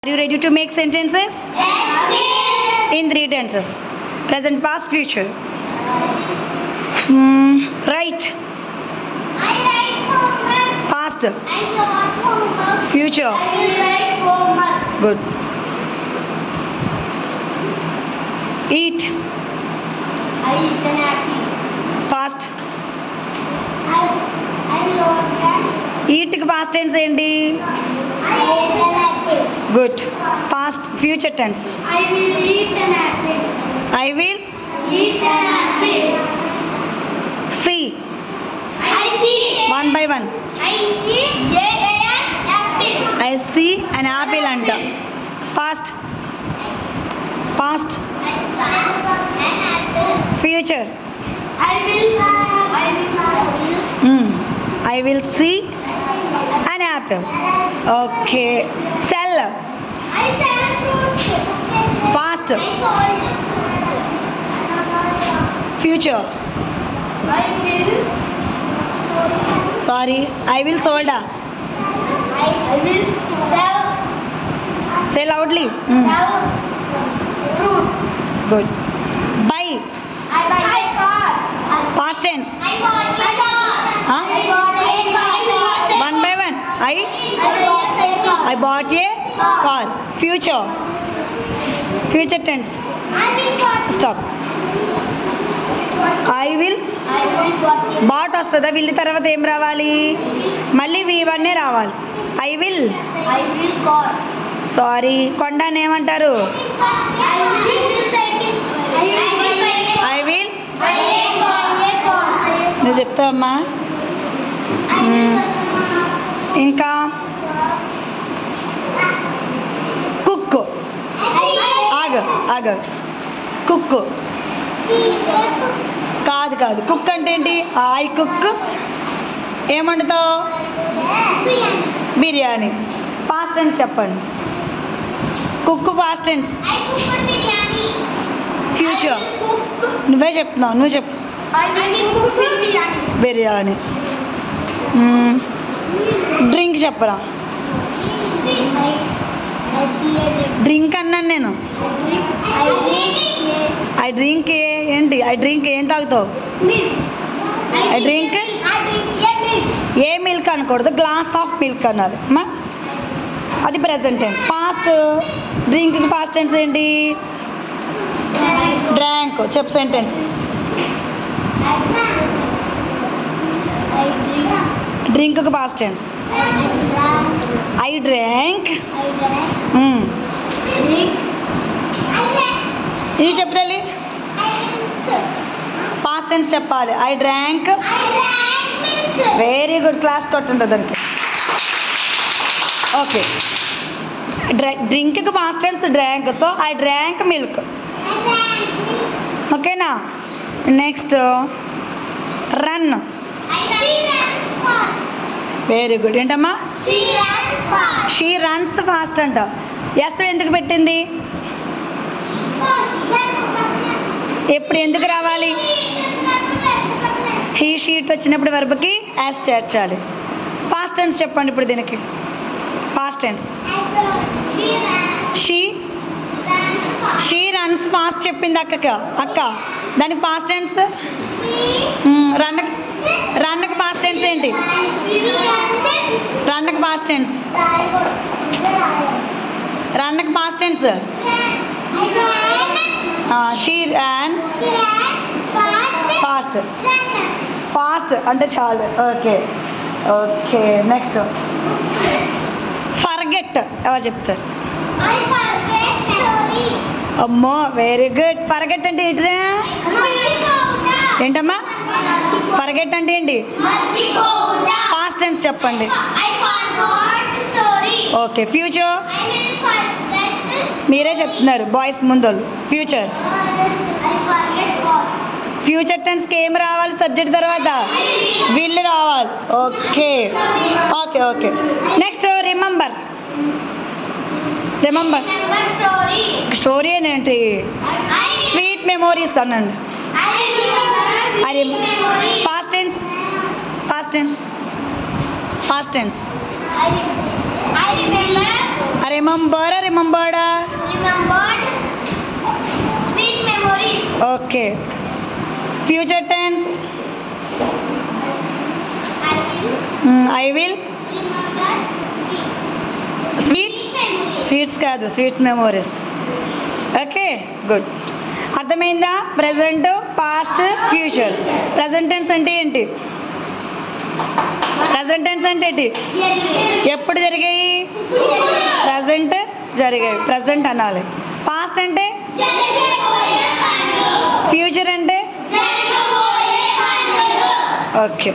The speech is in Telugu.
you ready to make sentences? Yes. In 3 tenses. Present, past, future. Write. I write homework. Past. I wrote homework. Future. I will write homework. Good. Eat. I eat an apple. Past. I wrote that. Eat కి past tense ఏంటి? I ate an apple. Good. Past, future tense. I will eat an apple. I will Eat an apple. see. I see. One by one. I see an apple. I see an apple అంట. Past. Past. I saw an apple. Future. I will I will see an apple. Okay. Sell. I sell fruits. Past. I sold. Future. I will Sorry. I will sold. I will sell Say loudly. fruits. Good. Buy. I buy a car. Past tense. I bought a car. Huh? I bought a car. One by one. I bought a car. I bought a car. Future. Future tense. I will bought. Stop. I will bought a bot వస్తుందా? వీళ్ళ తర్వాత ఏం రావాలి? మళ్ళీ V1 రావాలి. I will. I will car. Sorry. కొండని ఏమంటారు? I will cycle. I will. buy a car. నువ్వు చెప్తావమ్మా. ఇంకా కుక్. ఆగు. కుక్. కాదు కుక్ అంటే ఏంటి? I cook. ఏం వండుతావు? బిర్యానీ. పాస్ట్ టెన్స్ చెప్పండి. Cook past tense. I cook biryani. Future. Cook. నువ్వే చెప్తున్నావు. నువ్వు చెప్పు. I will cook biryani. Biryani. Drink చెప్పరా? I see a drink. Drink అన్నాను నేను. ఐ డ్రింక్ ఏంటి? ఐ డ్రింక్ ఏం తాగుతావు? Milk. I drink? I drink a milk. A milk అనకూడదు, గ్లాస్ ఆఫ్ మిల్క్ అన్నది అమ్మా. అది ప్రెసెంట్ టెన్స్. పాస్ట్ డ్రింక్కి పాస్ట్ టెన్స్ ఏంటి? డ్రాంక్. చెప్పు సెంటెన్స్. డ్రింక్కి పాస్ట్ టెన్స్. I drank. ఇది చెప్పు తల్లి. పాస్ట్ టెన్స్ చెప్పాలి. I drank. Very good. Class కొట్టుంటుంది దానికి. ఓకే. డ్రింక్కి past tense drank. So I drank milk. ఓకేనా? Next run. Very good. ఏంటమ్మా? షీ రన్స్ ఫాస్ట్ అంట. ఎస్ ఎందుకు పెట్టింది? ఎప్పుడు ఎందుకు రావాలి? హీ షీట్ వచ్చినప్పుడు వెర్బ్కి యాస్ చేర్చాలి. పాస్ట్ టెన్స్ చెప్పండి ఇప్పుడు దీనికి. Past tense. She runs fast చెప్పింది అక్క. దానికి పాస్ట్ టెన్స్. రన్కి పాస్ట్ టెన్స్ ఏంటి? రన్కి పాస్ట్ టెన్స్. రన్కి past tense. She ran fast అంటే చాలు. Okay next forget. ఎవరు చెప్తారు? అమ్మో వెరీ గుడ్. ఫర్గెట్ అంటే ఏంటిరా? ఏంటమ్మా? ఫర్గెట్ అంటే ఏంటి? పాస్ట్ టెన్స్ చెప్పండి. ఓకే. ఫ్యూచర్ మీరే చెప్తున్నారు బాయ్స్ ముందు. ఫ్యూచర్. ఫ్యూచర్ టెన్స్కి ఏం రావాలి? సబ్జెక్ట్ తర్వాత విల్ రావాలి. ఓకే. Next remember. స్టోరీ ఏంటి? స్వీట్ మెమోరీస్ అనండి. Past tense. రిమెంబర్డా Remembered. Sweet memories. Okay. Future tense I will I will remember sweet sweet memories. Sweets కాదు స్వీట్ మెమోరీస్. Okay good. అర్థమైందా? Present, past, future. Present tense అంటే ఏంటి? ప్రజెంట్ టెన్స్ అంటే ఏంటి? ఎప్పుడు జరిగాయి? ప్రజెంట్ జరిగాయి, ప్రజెంట్ అనాలి. పాస్ట్ అంటే? ఫ్యూచర్ అంటే? ఓకే.